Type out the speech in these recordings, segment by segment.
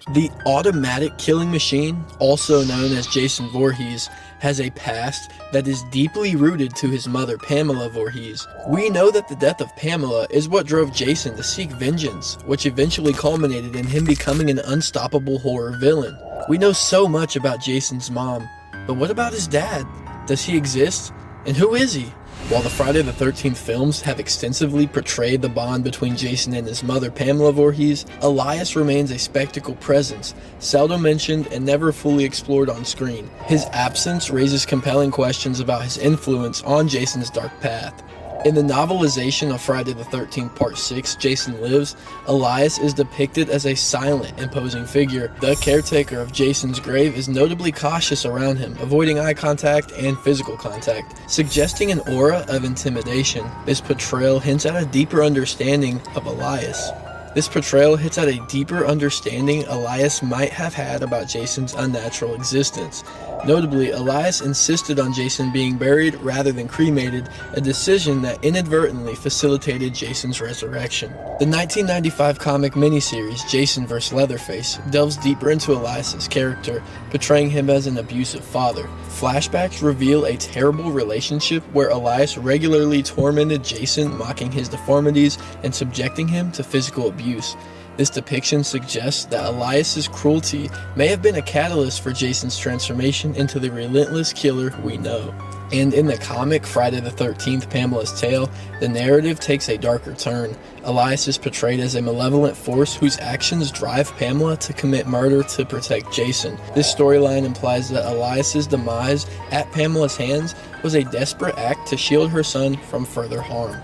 The automatic killing machine, also known as Jason Voorhees, has a past that is deeply rooted to his mother Pamela Voorhees. We know that the death of Pamela is what drove Jason to seek vengeance, which eventually culminated in him becoming an unstoppable horror villain. We know so much about Jason's mom, but what about his dad? Does he exist? And who is he? While the Friday the 13th films have extensively portrayed the bond between Jason and his mother Pamela Voorhees, Elias remains a spectacle presence, seldom mentioned and never fully explored on screen. His absence raises compelling questions about his influence on Jason's dark path. In the novelization of Friday the 13th Part 6, Jason Lives, Elias is depicted as a silent, imposing figure. The caretaker of Jason's grave is notably cautious around him, avoiding eye contact and physical contact, suggesting an aura of intimidation. This portrayal hints at a deeper understanding of Elias. Elias might have had about Jason's unnatural existence. Notably, Elias insisted on Jason being buried rather than cremated, a decision that inadvertently facilitated Jason's resurrection. The 1995 comic miniseries Jason vs. Leatherface delves deeper into Elias's character, portraying him as an abusive father. Flashbacks reveal a terrible relationship where Elias regularly tormented Jason, mocking his deformities and subjecting him to physical abuse. This depiction suggests that Elias's cruelty may have been a catalyst for Jason's transformation into the relentless killer we know. And in the comic Friday the 13th Pamela's Tale, the narrative takes a darker turn. Elias is portrayed as a malevolent force whose actions drive Pamela to commit murder to protect Jason. This storyline implies that Elias's demise at Pamela's hands was a desperate act to shield her son from further harm.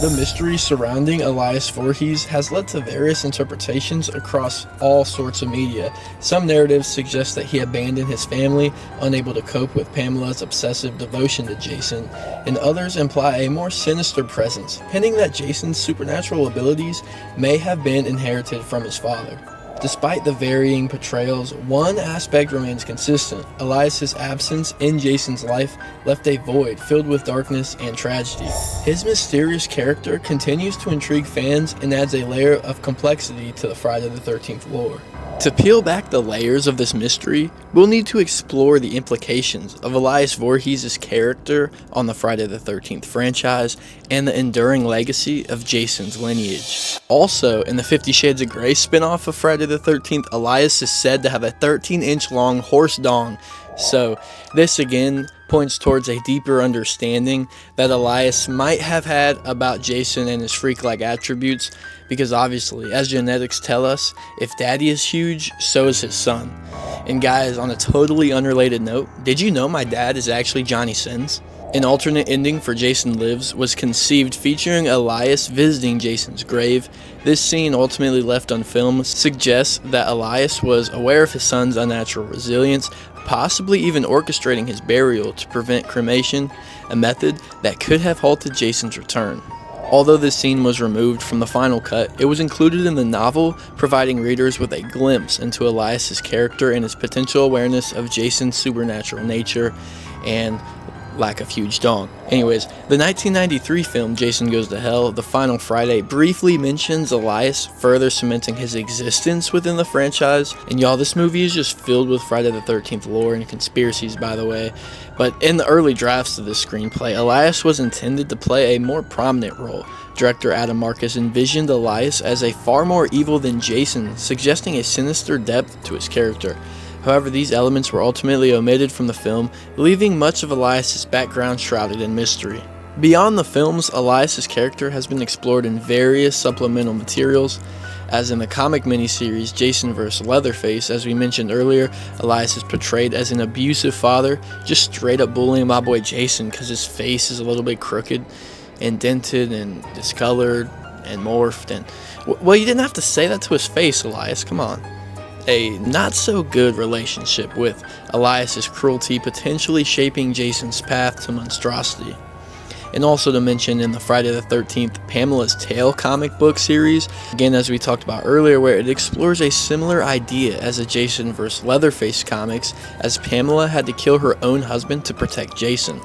The mystery surrounding Elias Voorhees has led to various interpretations across all sorts of media. Some narratives suggest that he abandoned his family, unable to cope with Pamela's obsessive devotion to Jason, and others imply a more sinister presence, hinting that Jason's supernatural abilities may have been inherited from his father. Despite the varying portrayals, one aspect remains consistent. Elias's absence in Jason's life left a void filled with darkness and tragedy. His mysterious character continues to intrigue fans and adds a layer of complexity to the Friday the 13th lore. To peel back the layers of this mystery, we'll need to explore the implications of Elias Voorhees' character on the Friday the 13th franchise and the enduring legacy of Jason's lineage. Also, in the 50 Shades of Grey spin-off of Friday the 13th, Elias is said to have a 13-inch long horse dong. So, this again points towards a deeper understanding that Elias might have had about Jason and his freak-like attributes, because obviously, as genetics tell us, if daddy is huge, so is his son. And guys, on a totally unrelated note, did you know my dad is actually Johnny Sins? An alternate ending for Jason Lives was conceived featuring Elias visiting Jason's grave. This scene, ultimately left on film, suggests that Elias was aware of his son's unnatural resilience, possibly even orchestrating his burial to prevent cremation, a method that could have halted Jason's return. Although this scene was removed from the final cut, it was included in the novel, providing readers with a glimpse into Elias's character and his potential awareness of Jason's supernatural nature and lack of huge dong. Anyways, the 1993 film Jason Goes to Hell, The Final Friday, briefly mentions Elias, further cementing his existence within the franchise. And y'all, this movie is just filled with Friday the 13th lore and conspiracies, by the way. But in the early drafts of this screenplay, Elias was intended to play a more prominent role. Director Adam Marcus envisioned Elias as a far more evil than Jason, suggesting a sinister depth to his character. However, these elements were ultimately omitted from the film, leaving much of Elias's background shrouded in mystery. Beyond the films, Elias's character has been explored in various supplemental materials, as in the comic miniseries Jason vs. Leatherface. As we mentioned earlier, Elias is portrayed as an abusive father, just straight up bullying my boy Jason because his face is a little bit crooked and dented and discolored and morphed. And well, you didn't have to say that to his face, Elias, come on. A not-so-good relationship with Elias's cruelty potentially shaping Jason's path to monstrosity. And also to mention in the Friday the 13th Pamela's Tale comic book series, again as we talked about earlier, where it explores a similar idea as the Jason vs. Leatherface comics, as Pamela had to kill her own husband to protect Jason.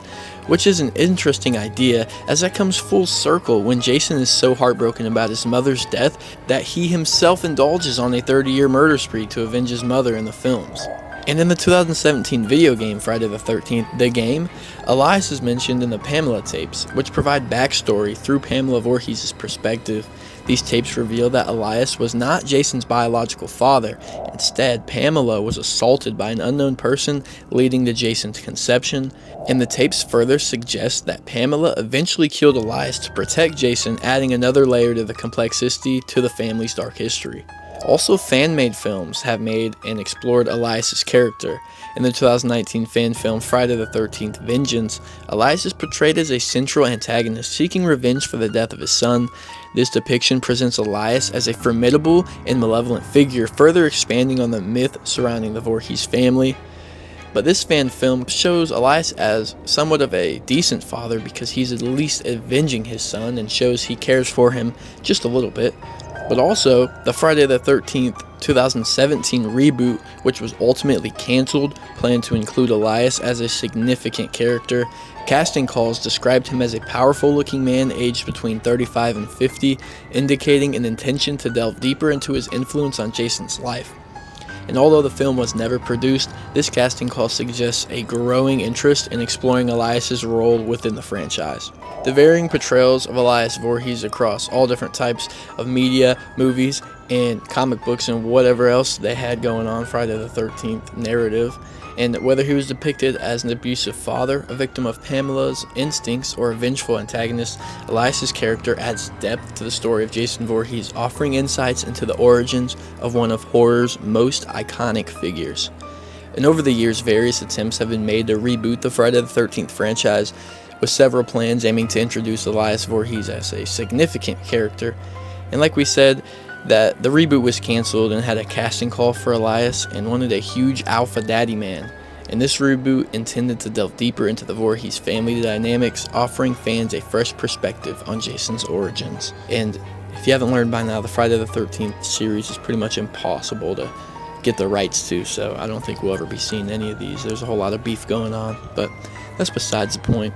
Which is an interesting idea, as that comes full circle when Jason is so heartbroken about his mother's death that he himself indulges on a 30-year murder spree to avenge his mother in the films. And in the 2017 video game Friday the 13th, the game, Elias is mentioned in the Pamela tapes, which provide backstory through Pamela Voorhees' perspective. These tapes reveal that Elias was not Jason's biological father. Instead, Pamela was assaulted by an unknown person, leading to Jason's conception. And the tapes further suggest that Pamela eventually killed Elias to protect Jason, adding another layer to the complexity to the family's dark history. Also, fan-made films have made and explored Elias' character. In the 2019 fan film Friday the 13th Vengeance, Elias is portrayed as a central antagonist seeking revenge for the death of his son. This depiction presents Elias as a formidable and malevolent figure, further expanding on the myth surrounding the Voorhees family. But this fan film shows Elias as somewhat of a decent father because he's at least avenging his son and shows he cares for him just a little bit. But also, the Friday the 13th 2017 reboot, which was ultimately cancelled, planned to include Elias as a significant character. Casting calls described him as a powerful-looking man aged between 35 and 50, indicating an intention to delve deeper into his influence on Jason's life. And although the film was never produced, this casting call suggests a growing interest in exploring Elias' role within the franchise. The varying portrayals of Elias Voorhees across all different types of media, movies, and comic books, and whatever else they had going on Friday the 13th narrative, and whether he was depicted as an abusive father, a victim of Pamela's instincts, or a vengeful antagonist, Elias' character adds depth to the story of Jason Voorhees, offering insights into the origins of one of horror's most iconic figures. And over the years, various attempts have been made to reboot the Friday the 13th franchise, with several plans aiming to introduce Elias Voorhees as a significant character. And like we said, that the reboot was canceled and had a casting call for Elias and wanted a huge alpha daddy man. And this reboot intended to delve deeper into the Voorhees family dynamics, offering fans a fresh perspective on Jason's origins. And if you haven't learned by now, the Friday the 13th series is pretty much impossible to get the rights to, so I don't think we'll ever be seeing any of these. There's a whole lot of beef going on, but that's besides the point.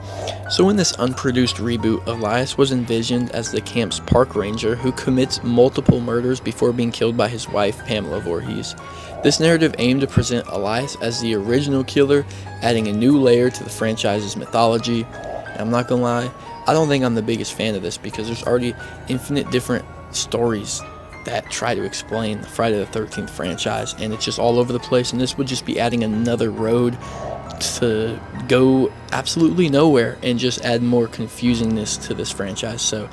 So in this unproduced reboot, Elias was envisioned as the camp's park ranger who commits multiple murders before being killed by his wife, Pamela Voorhees. This narrative aimed to present Elias as the original killer, adding a new layer to the franchise's mythology. And I'm not gonna lie, I don't think I'm the biggest fan of this because there's already infinite different stories that try to explain the Friday the 13th franchise, and it's just all over the place, and this would just be adding another road to go absolutely nowhere and just add more confusingness to this franchise. So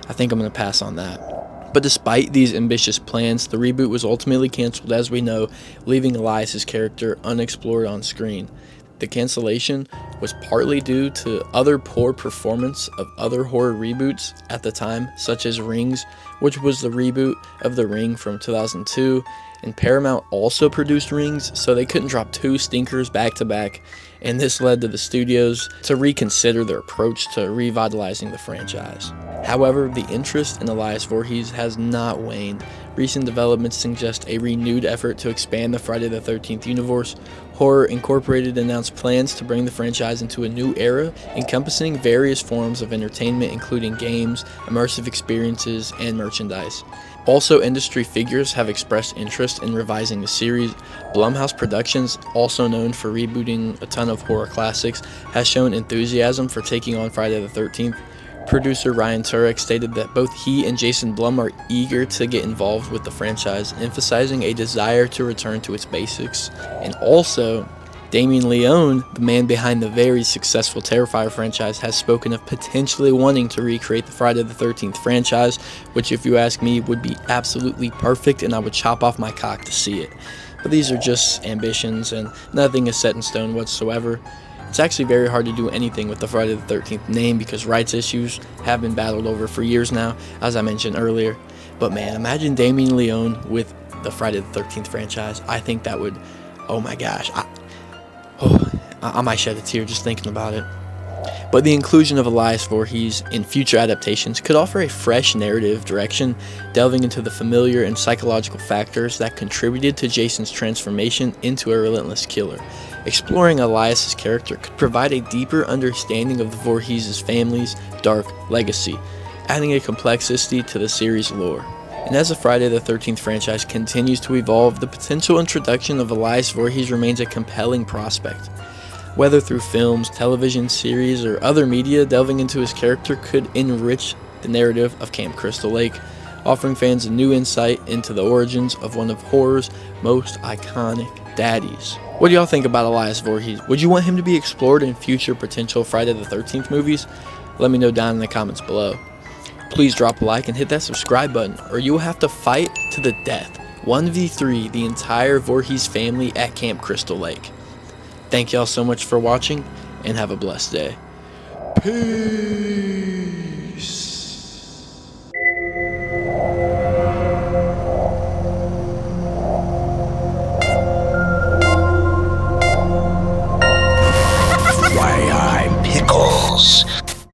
I think I'm going to pass on that. But despite these ambitious plans, the reboot was ultimately canceled, as we know, leaving Elias' character unexplored on screen. The cancellation was partly due to other poor performance of other horror reboots at the time, such as Rings, which was the reboot of The Ring from 2002, and Paramount also produced Rings, so they couldn't drop two stinkers back to back, and this led to the studios to reconsider their approach to revitalizing the franchise. However, the interest in Elias Voorhees has not waned. Recent developments suggest a renewed effort to expand the Friday the 13th universe. Horror Incorporated announced plans to bring the franchise into a new era, encompassing various forms of entertainment, including games, immersive experiences, and merchandise. Also, industry figures have expressed interest in revising the series. Blumhouse Productions, also known for rebooting a ton of horror classics, has shown enthusiasm for taking on Friday the 13th. Producer Ryan Turek stated that both he and Jason Blum are eager to get involved with the franchise, emphasizing a desire to return to its basics. And also, Damien Leone, the man behind the very successful Terrifier franchise, has spoken of potentially wanting to recreate the Friday the 13th franchise, which, if you ask me, would be absolutely perfect, and I would chop off my cock to see it. But these are just ambitions, and nothing is set in stone whatsoever. It's actually very hard to do anything with the Friday the 13th name because rights issues have been battled over for years now, as I mentioned earlier. But man, imagine Damien Leone with the Friday the 13th franchise. I think that would, oh my gosh, I might shed a tear just thinking about it. But the inclusion of Elias Voorhees in future adaptations could offer a fresh narrative direction, delving into the familiar and psychological factors that contributed to Jason's transformation into a relentless killer. Exploring Elias's character could provide a deeper understanding of the Voorhees' family's dark legacy, adding a complexity to the series' lore. And as the Friday the 13th franchise continues to evolve, the potential introduction of Elias Voorhees remains a compelling prospect. Whether through films, television series, or other media, delving into his character could enrich the narrative of Camp Crystal Lake, offering fans a new insight into the origins of one of horror's most iconic daddies. What do y'all think about Elias Voorhees? Would you want him to be explored in future potential Friday the 13th movies? Let me know down in the comments below. Please drop a like and hit that subscribe button, or you will have to fight to the death, 1v3 the entire Voorhees family at Camp Crystal Lake. Thank y'all so much for watching, and have a blessed day. Peace.